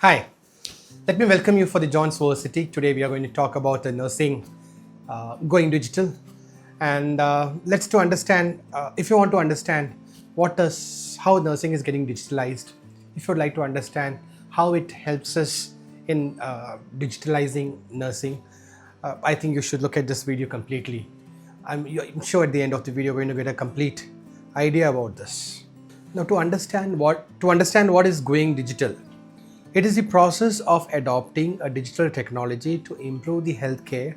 Hi, let me welcome you for the John's University. Today we are going to talk about the nursing going digital, and let's to understand. If you want to understand how nursing is getting digitalized, if you would like to understand how it helps us in digitalizing nursing, I think you should look at this video completely. I'm sure at the end of the video you're going to get a complete idea about this. Now, to understand what is going digital. It is the process of adopting a digital technology to improve the healthcare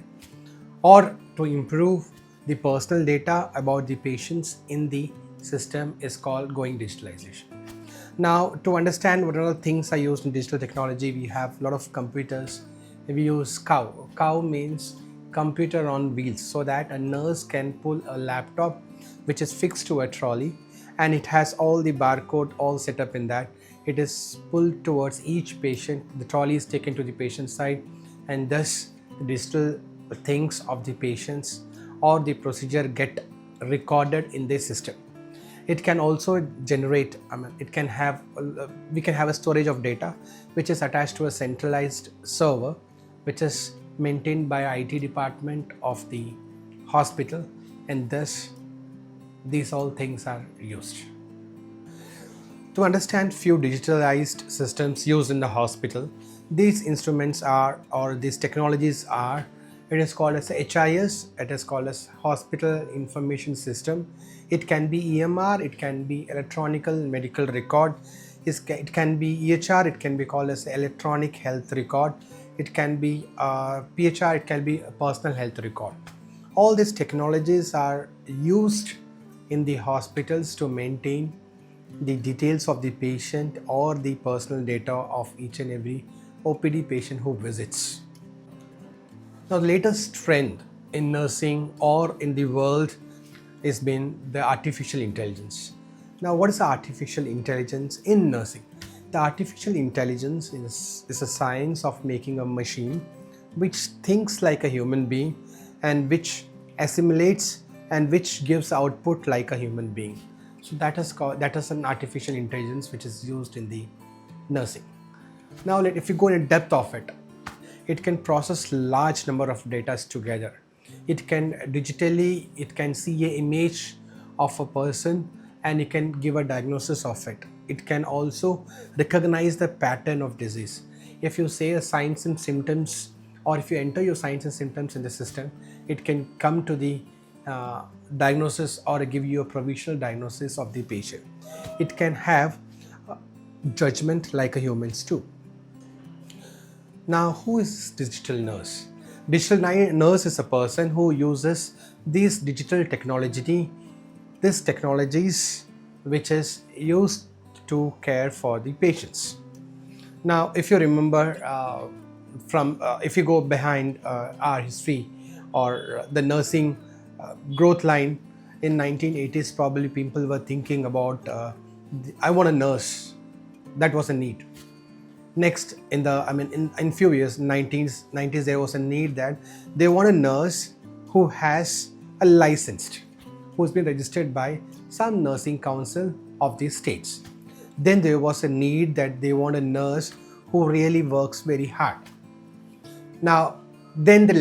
or to improve the personal data about the patients in the system is called going digitalization. Now, to understand what are the things are used in digital technology, we have a lot of computers. We use cow. Cow means computer on wheels, so that a nurse can pull a laptop which is fixed to a trolley, and it has all the barcode all set up in that. It is pulled towards each patient. The trolley is taken to the patient side, and thus the digital things of the patients or the procedure get recorded in the system. It can also generate, it can have, we can have a storage of data which is attached to a centralized server which is maintained by IT department of the hospital, and thus these all things are used. To understand few digitalized systems used in the hospital, these instruments are, or these technologies are, it is called as HIS, it is called as Hospital Information System. It can be EMR, it can be electronic medical record, it can be EHR, it can be called as electronic health record, it can be PHR, it can be a personal health record. All these technologies are used in the hospitals to maintain the details of the patient or the personal data of each and every OPD patient who visits. Now, the latest trend in nursing or in the world has been the artificial intelligence. Now, what is artificial intelligence in nursing? The artificial intelligence is a science of making a machine which thinks like a human being and which assimilates and which gives output like a human being. So that is an artificial intelligence which is used in the nursing. Now, if you go in depth of it, it can process large number of data together. It can digitally, it can see an image of a person and it can give a diagnosis of it. It can also recognize the pattern of disease. If you say a signs and symptoms, or if you enter your signs and symptoms in the system, it can come to the diagnosis or give you a provisional diagnosis of the patient. It can have judgment like a humans too. Now, who is digital nurse? Digital nurse is a person who uses these digital technologies which is used to care for the patients. Now, if you remember if you go behind our history or the nursing growth line in 1980s, probably people were thinking about I want a nurse. That was a need. Next, in few years, 90s, there was a need that they want a nurse who has a licensed, who's been registered by some nursing council of these states. Then there was a need that they want a nurse who really works very hard. Now, then the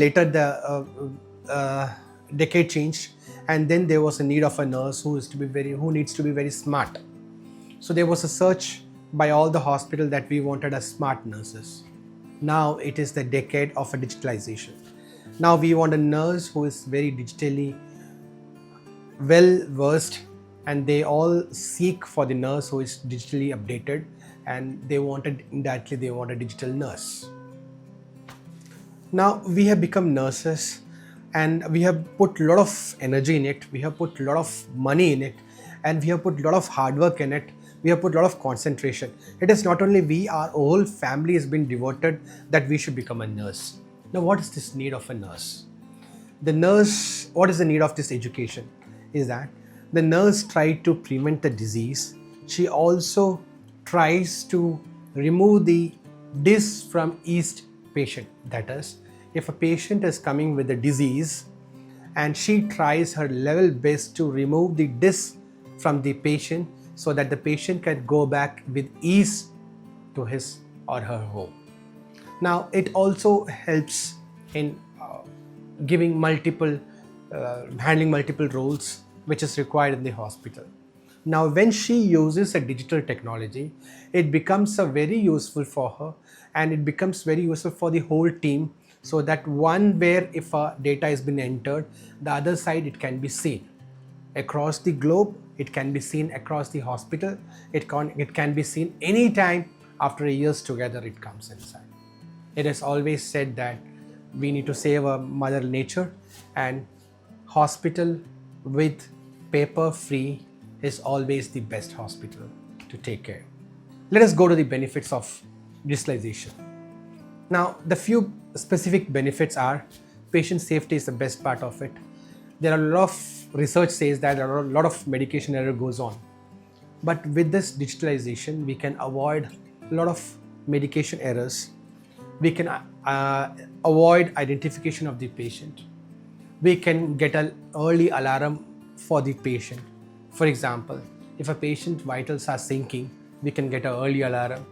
decade changed, and then there was a need of a nurse who needs to be very smart. So there was a search by all the hospitals that we wanted a smart nurses. Now it is the decade of a digitalization. Now we want a nurse who is very digitally well versed, and they all seek for the nurse who is digitally updated, and they want a digital nurse. Now we have become nurses and we have put a lot of energy in it, we have put a lot of money in it, and we have put a lot of hard work in it. We have put a lot of concentration. It is not only we, our whole family has been devoted that we should become a nurse. Now, what is this need of a nurse? What is the need of this education? Is that the nurse tries to prevent the disease. She also tries to remove the dis from each patient. That is, if a patient is coming with a disease and she tries her level best to remove the dis from the patient, so that the patient can go back with ease to his or her home. Now, it also helps in giving handling multiple roles, which is required in the hospital. Now, when she uses a digital technology, it becomes a very useful for her, and it becomes very useful for the whole team, so that one where if a data has been entered, the other side it can be seen across the globe, it can be seen across the hospital, it can be seen anytime after years together it comes inside. It is always said that we need to save our mother nature, and hospital with paper free is always the best hospital to take care. Let us go to the benefits of digitalization. Now, the few specific benefits are patient safety is the best part of it. There are a lot of research says that there are a lot of medication error goes on. But with this digitalization, we can avoid a lot of medication errors. We can avoid identification of the patient. We can get an early alarm for the patient. For example, if a patient vitals are sinking, we can get an early alarm.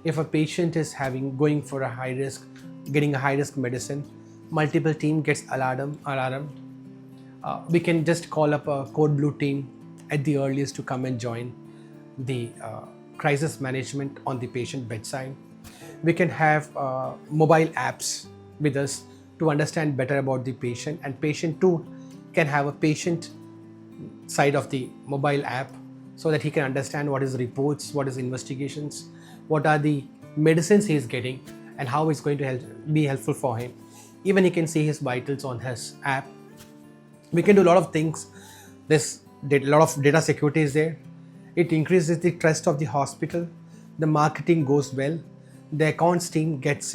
If a patient is going for a high risk, getting a high risk medicine, multiple team gets alarm. We can just call up a code blue team at the earliest to come and join the crisis management on the patient bedside. We can have mobile apps with us to understand better about the patient, and patient too can have a patient side of the mobile app so that he can understand what is reports, what is investigations, what are the medicines he is getting, and how it's going to be helpful for him. Even he can see his vitals on his app. We can do a lot of things. There's a lot of data security is there. It increases the trust of the hospital. The marketing goes well. The accounts team gets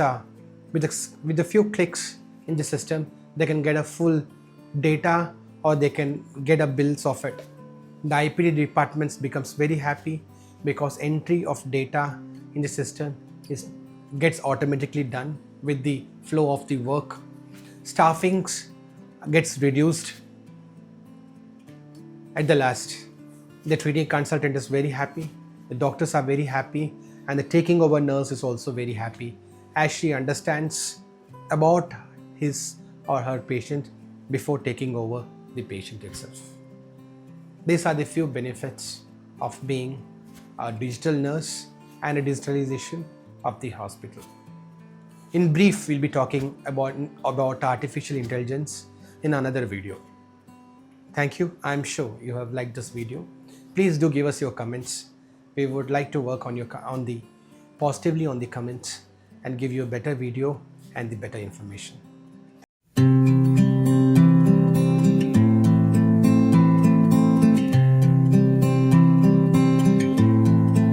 with a few clicks in the system, they can get a full data, or they can get a bills of it. The IPD departments becomes very happy because entry of data in the system gets automatically done with the flow of the work. Staffings gets reduced. At the last, the treating consultant is very happy, the doctors are very happy, and the taking over nurse is also very happy as she understands about his or her patient before taking over the patient itself. These are the few benefits of being a digital nurse and a digitalization of the hospital. In brief, we'll be talking about artificial intelligence in another video. Thank you. I'm sure you have liked this video. Please do give us your comments. We would like to work positively on the comments and give you a better video and the better information.